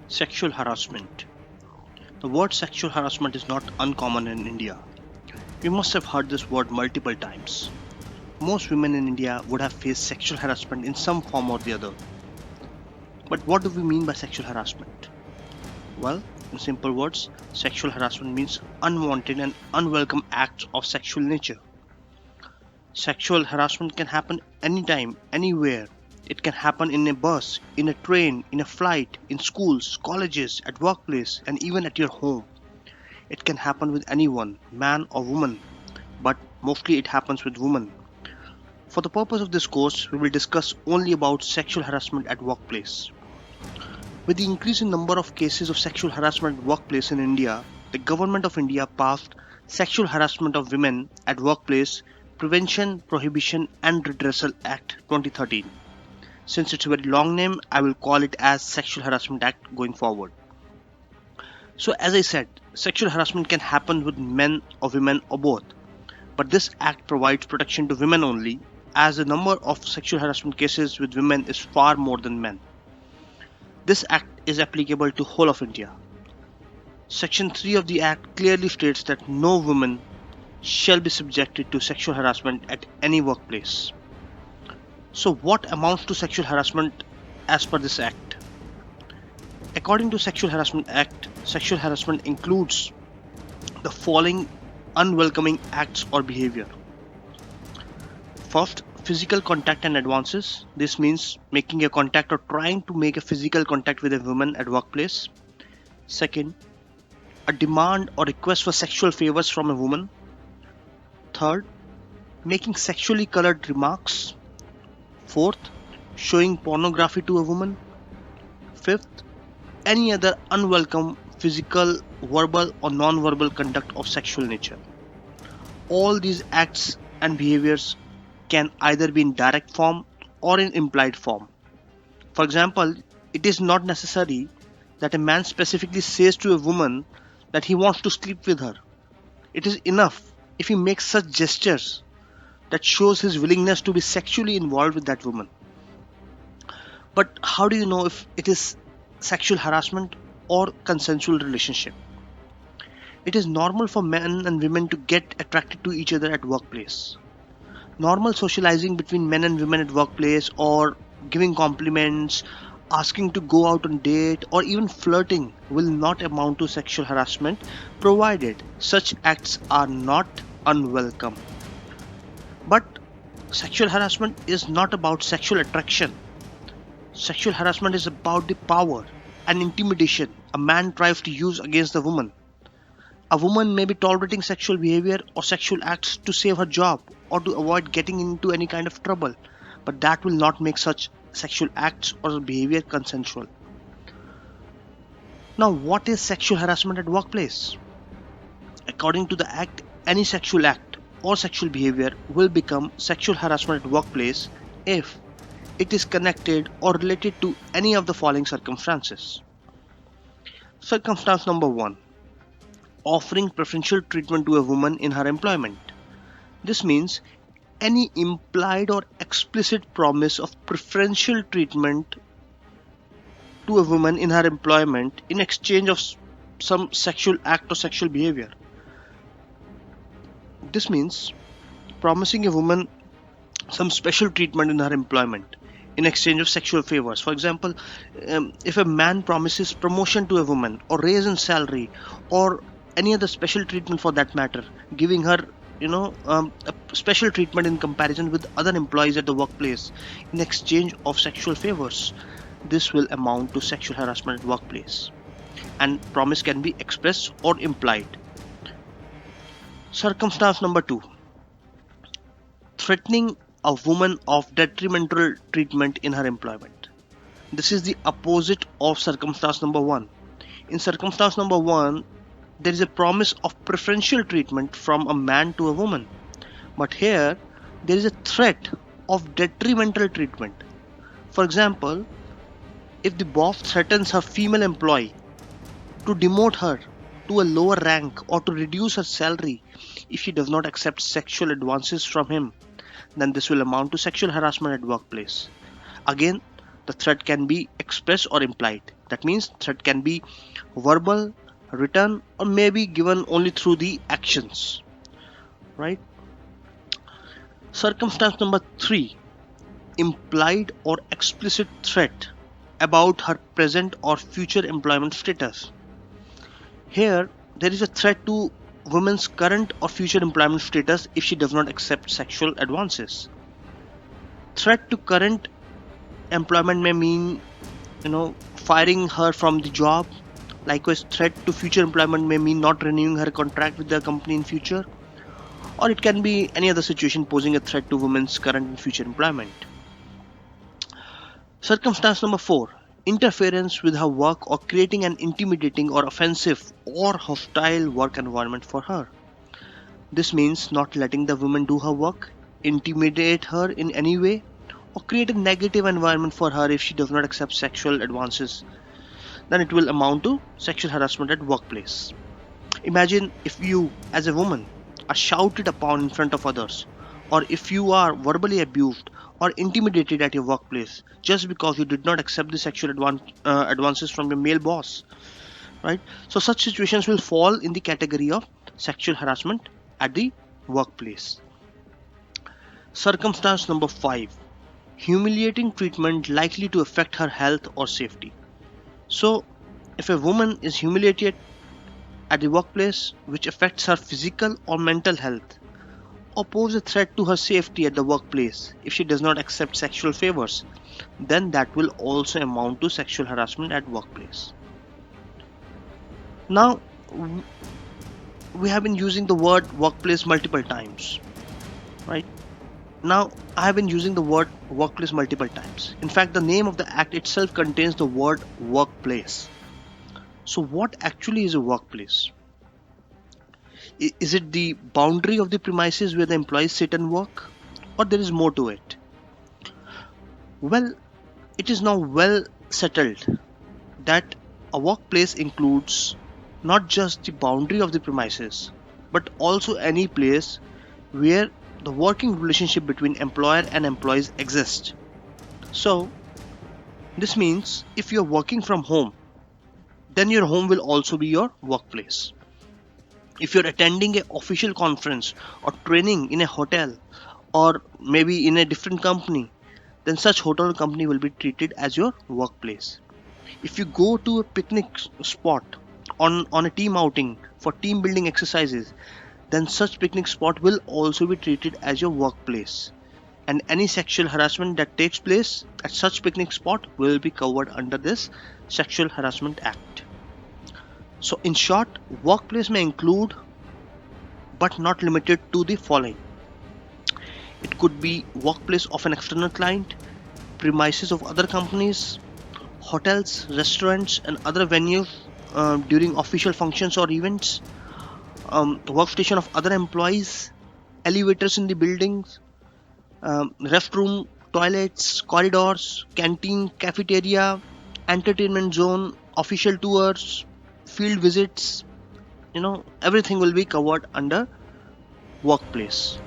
Sexual harassment. The word sexual harassment is not uncommon in India. You must have heard this word multiple times. Most women in India would have faced sexual harassment in some form or the other. But what do we mean by sexual harassment? Well, in simple words, sexual harassment means unwanted and unwelcome acts of sexual nature. Sexual harassment can happen anytime, anywhere. It can happen in a bus, in a train, in a flight, in schools, colleges, at workplace, and even at your home. It can happen with anyone, man or woman, but mostly it happens with women. For the purpose of this course, we will discuss only about sexual harassment at workplace. With the increasing number of cases of sexual harassment at workplace in India, the Government of India passed Sexual Harassment of Women at Workplace Prevention, Prohibition and Redressal Act 2013. Since it's a very long name, I will call it as Sexual Harassment Act going forward. So as I said, sexual harassment can happen with men or women or both. But this act provides protection to women only, as the number of sexual harassment cases with women is far more than men. This act is applicable to whole of India. Section 3 of the act clearly states that no woman shall be subjected to sexual harassment at any workplace. So what amounts to sexual harassment as per this act? According to Sexual Harassment Act, sexual harassment includes the following unwelcoming acts or behavior. First, physical contact and advances. This means making a contact or trying to make a physical contact with a woman at workplace. Second, a demand or request for sexual favors from a woman. Third, making sexually colored remarks. Fourth, showing pornography to a woman. Fifth, any other unwelcome physical, verbal or non-verbal conduct of sexual nature. All these acts and behaviors can either be in direct form or in implied form. For example, it is not necessary that a man specifically says to a woman that he wants to sleep with her. It is enough if he makes such gestures that shows his willingness to be sexually involved with that woman. But how do you know if it is sexual harassment or consensual relationship? It is normal for men and women to get attracted to each other at workplace. Normal socializing between men and women at workplace, or giving compliments, asking to go out on date, or even flirting will not amount to sexual harassment, provided such acts are not unwelcome. But sexual harassment is not about sexual attraction. Sexual harassment is about the power and intimidation a man tries to use against the woman. A woman may be tolerating sexual behavior or sexual acts to save her job or to avoid getting into any kind of trouble, but that will not make such sexual acts or behavior consensual. Now, what is sexual harassment at workplace? According to the Act, any sexual act or sexual behavior will become sexual harassment at workplace if it is connected or related to any of the following circumstances. Circumstance number 1: offering preferential treatment to a woman in her employment. This means any implied or explicit promise of preferential treatment to a woman in her employment in exchange of some sexual act or sexual behavior. This means promising a woman some special treatment in her employment in exchange of sexual favors. For example, if a man promises promotion to a woman or raise in salary or any other special treatment for that matter, giving her a special treatment in comparison with other employees at the workplace in exchange of sexual favors, this will amount to sexual harassment at workplace, and promise can be expressed or implied. Circumstance number 2: threatening a woman of detrimental treatment in her employment. This is the opposite of circumstance number 1. In circumstance number 1, there is a promise of preferential treatment from a man to a woman. But here, there is a threat of detrimental treatment. For example, if the boss threatens her female employee to demote her to a lower rank or to reduce her salary if she does not accept sexual advances from him, then this will amount to sexual harassment at workplace. Again, The threat can be expressed or implied. That means threat can be verbal, written, or maybe given only through the actions, right? Circumstance number 3, implied or explicit threat about her present or future employment status. Here, there is a threat to woman's current or future employment status if she does not accept sexual advances. Threat to current employment may mean, firing her from the job. Likewise, threat to future employment may mean not renewing her contract with the company in future, or it can be any other situation posing a threat to women's current and future employment. Circumstance number 4, interference with her work or creating an intimidating or offensive or hostile work environment for her. This means not letting the woman do her work, intimidate her in any way, or create a negative environment for her if she does not accept sexual advances. Then it will amount to sexual harassment at workplace. Imagine if you, as a woman, are shouted upon in front of others, or if you are verbally abused or intimidated at your workplace just because you did not accept the sexual advances from your male boss, right? So such situations will fall in the category of sexual harassment at the workplace. Circumstance number 5, humiliating treatment likely to affect her health or safety. So if a woman is humiliated at the workplace which affects her physical or mental health, or pose a threat to her safety at the workplace if she does not accept sexual favors, then that will also amount to sexual harassment at workplace. Now, we have been using the word workplace multiple times, right? Now, I have been using the word workplace multiple times. In fact, the name of the act itself contains the word workplace. So what actually is a workplace? Is it the boundary of the premises where the employees sit and work, or there is more to it? Well, it is now well settled that a workplace includes not just the boundary of the premises, but also any place where the working relationship between employer and employees exists. So, this means if you are working from home, then your home will also be your workplace. If you're attending an official conference or training in a hotel or maybe in a different company, then such hotel or company will be treated as your workplace. If you go to a picnic spot on a team outing for team building exercises, then such picnic spot will also be treated as your workplace. And any sexual harassment that takes place at such picnic spot will be covered under this Sexual Harassment Act. So in short, workplace may include but not limited to the following. It could be workplace of an external client, premises of other companies, hotels, restaurants and other venues during official functions or events, workstation of other employees, elevators in the buildings, restroom, toilets, corridors, canteen, cafeteria, entertainment zone, official tours, field visits, everything will be covered under workplace.